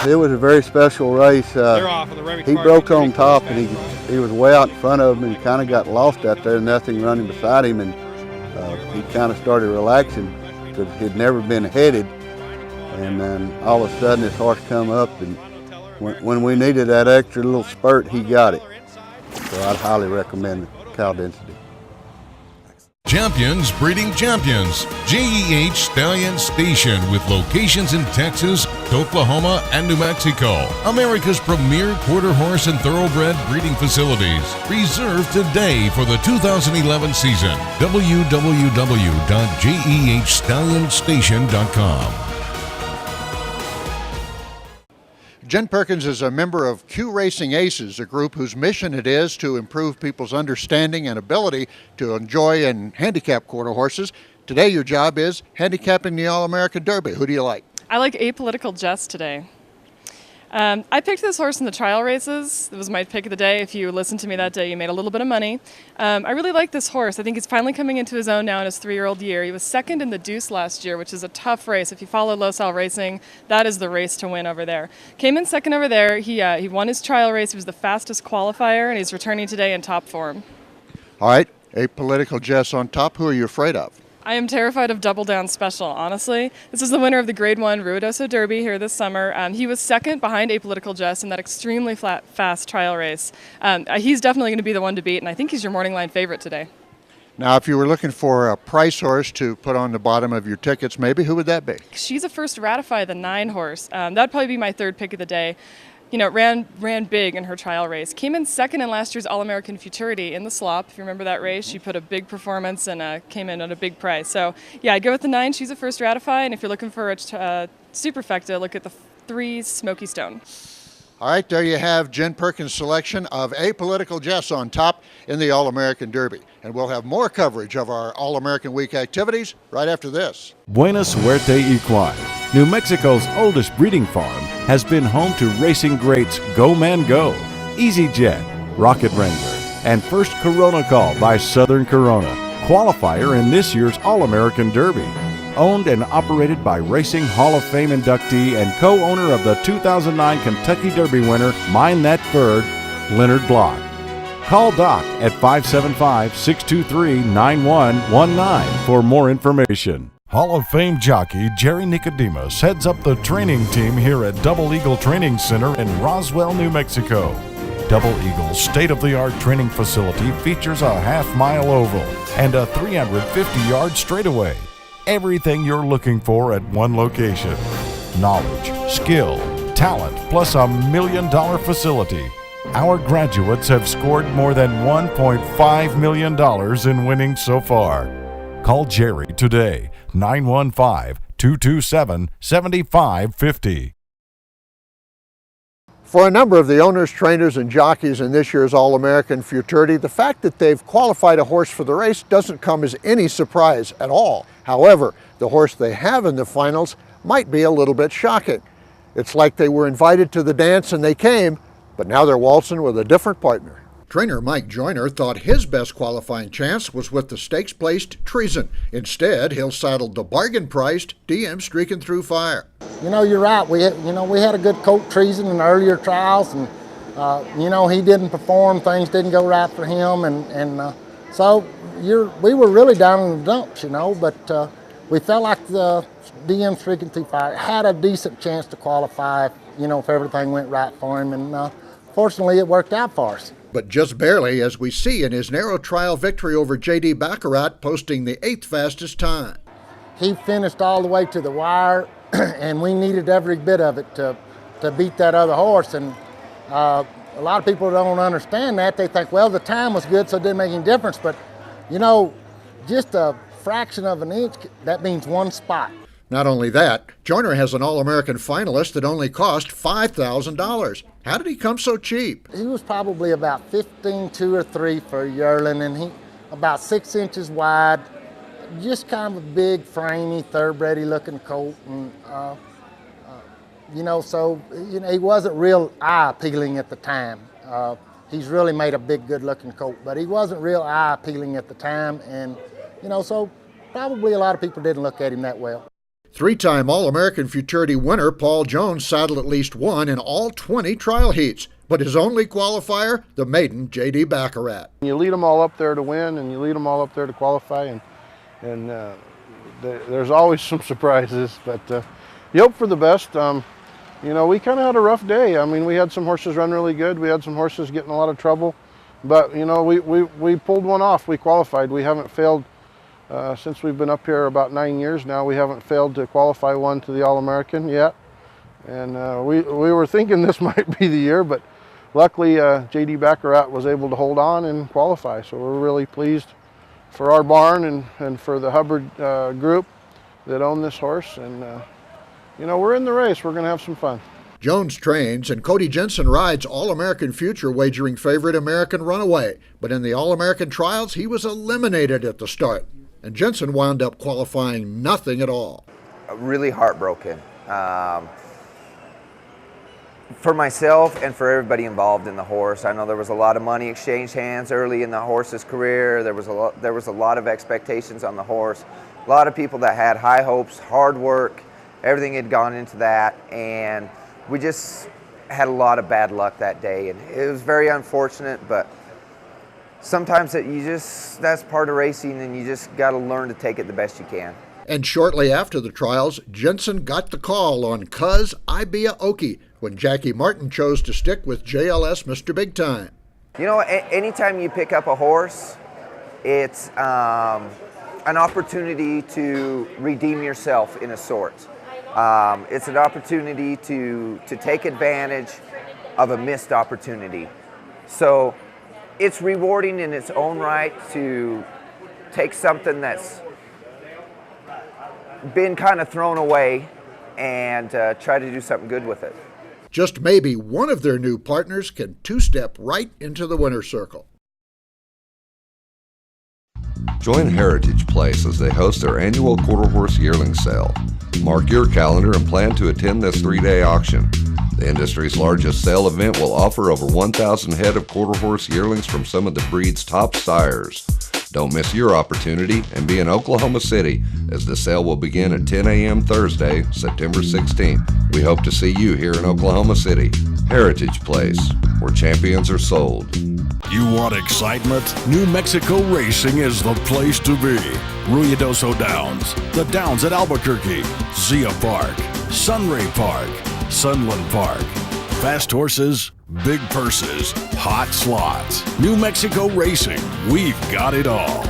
it was a very special race. He broke on top, and he was way out in front of him, and he kind of got lost out there, nothing running beside him, and he kind of started relaxing because he'd never been headed. And then all of a sudden his horse come up, and when we needed that extra little spurt, he got it. So I'd highly recommend Cow Density. Champions breeding champions. JEH Stallion Station with locations in Texas, Oklahoma, and New Mexico. America's premier quarter horse and thoroughbred breeding facilities. Reserved today for the 2011 season. www.jehstallionstation.com. Jen Perkins is a member of Q Racing Aces, a group whose mission it is to improve people's understanding and ability to enjoy and handicap quarter horses. Today your job is handicapping the All-American Derby. Who do you like? I like Apolitical Jess today. I picked this horse in the trial races. It was my pick of the day. If you listened to me that day, you made a little bit of money. I really like this horse. I think he's finally coming into his own now in his 3-year-old year. He was second in the Deuce last year, which is a tough race. If you follow Los Al Racing, that is the race to win over there. Came in second over there. He won his trial race. He was the fastest qualifier, and he's returning today in top form. All right, Apolitical Jess on top. Who are you afraid of? I am terrified of Double Down Special, honestly. This is the winner of the Grade 1 Ruidoso Derby here this summer. He was second behind Apolitical Jess in that extremely fast trial race. He's definitely going to be the one to beat, and I think he's your morning line favorite today. Now, if you were looking for a price horse to put on the bottom of your tickets, maybe, who would that be? She's a first Ratify, the 9 horse. That'd probably be my third pick of the day. You know, ran big in her trial race. Came in second in last year's All-American Futurity in the slop. If you remember that race, she put a big performance and came in at a big price. So, yeah, I'd go with the 9. She's a first Ratify. And if you're looking for a superfecta, look at the 3 Smoky Stone. All right, there you have Jen Perkins' selection of Apolitical Jess on top in the All-American Derby. And we'll have more coverage of our All-American Week activities right after this. Buena Suerte Equine, New Mexico's oldest breeding farm, has been home to racing greats Go Man Go, EasyJet, Rocket Wrangler, and First Corona Call by Southern Corona, qualifier in this year's All-American Derby. Owned and operated by Racing Hall of Fame inductee and co-owner of the 2009 Kentucky Derby winner, Mind That Bird, Leonard Block. Call Doc at 575-623-9119 for more information. Hall of Fame jockey Jerry Nicodemus heads up the training team here at Double Eagle Training Center in Roswell, New Mexico. Double Eagle's state-of-the-art training facility features a half-mile oval and a 350-yard straightaway. Everything you're looking for at one location. Knowledge, skill, talent, plus $1 million facility. Our graduates have scored more than $1.5 million in winnings so far. Call Jerry today, 915-227-7550. For a number of the owners, trainers, and jockeys in this year's All-American Futurity, the fact that they've qualified a horse for the race doesn't come as any surprise at all. However, the horse they have in the finals might be a little bit shocking. It's like they were invited to the dance and they came, but now they're waltzing with a different partner. Trainer Mike Joyner thought his best qualifying chance was with the stakes-placed Treason. Instead, he'll saddle the bargain-priced DM Streaking Through Fire. You know, you're right. We had a good colt Treason in the earlier trials, and he didn't perform. Things didn't go right for him, so we were really down in the dumps, But we felt like the DM Streaking Through Fire had a decent chance to qualify, if everything went right for him, and fortunately, it worked out for us. But just barely, as we see in his narrow trial victory over J.D. Baccarat, posting the 8th fastest time. He finished all the way to the wire, and we needed every bit of it to beat that other horse. And a lot of people don't understand that. They think, well, the time was good, so it didn't make any difference. But, just a fraction of an inch, that means one spot. Not only that, Joyner has an All-American finalist that only cost $5,000. How did he come so cheap? He was probably about 15.2 or 3 for a yearling, and he about 6 inches wide, just kind of a big, framey, thoroughbred looking colt. And, he wasn't real eye-appealing at the time. He's really made a big, good-looking colt, but he wasn't real eye-appealing at the time, and, so probably a lot of people didn't look at him that well. Three-time All-American Futurity winner Paul Jones saddled at least one in all 20 trial heats, but his only qualifier, the maiden J.D. Baccarat. You lead them all up there to win, and you lead them all up there to qualify, and there's always some surprises, but you hope for the best. You know, we kind of had a rough day. I mean, we had some horses run really good. We had some horses get in a lot of trouble, but you know, we pulled one off. We qualified. We haven't failed. Since we've been up here about 9 years now, we haven't failed to qualify one to the All-American yet. And we were thinking this might be the year, but luckily J.D. Baccarat was able to hold on and qualify. So we're really pleased for our barn and for the Hubbard group that own this horse. And you know, we're in the race. We're going to have some fun. Jones trains, and Cody Jensen rides All-American Future wagering favorite American Runaway. But in the All-American trials, he was eliminated at the start. And Jensen wound up qualifying nothing at all. Really heartbroken for myself and for everybody involved in the horse. I know there was a lot of money exchanged hands early in the horse's career. There was a lot of expectations on the horse. A lot of people that had high hopes, hard work, everything had gone into that, and we just had a lot of bad luck that day. And it was very unfortunate, but sometimes that's part of racing, and you just got to learn to take it the best you can. And shortly after the trials, Jensen got the call on Cuz Ibea Okie when Jackie Martin chose to stick with JLS Mr. Big Time. You know, anytime you pick up a horse, it's an opportunity to redeem yourself in a sort. It's an opportunity to take advantage of a missed opportunity. So it's rewarding in its own right to take something that's been kind of thrown away and try to do something good with it. Just maybe one of their new partners can two-step right into the winner's circle. Join Heritage Place as they host their annual quarter horse yearling sale. Mark your calendar and plan to attend this 3-day auction. The industry's largest sale event will offer over 1,000 head of quarter horse yearlings from some of the breed's top sires. Don't miss your opportunity and be in Oklahoma City as the sale will begin at 10 a.m. Thursday, September 16th. We hope to see you here in Oklahoma City. Heritage Place, where champions are sold. You want excitement? New Mexico Racing is the place to be. Ruidoso Downs, the Downs at Albuquerque, Zia Park, Sunray Park, Sunland Park. Fast horses, big purses, hot slots. New Mexico Racing, we've got it all.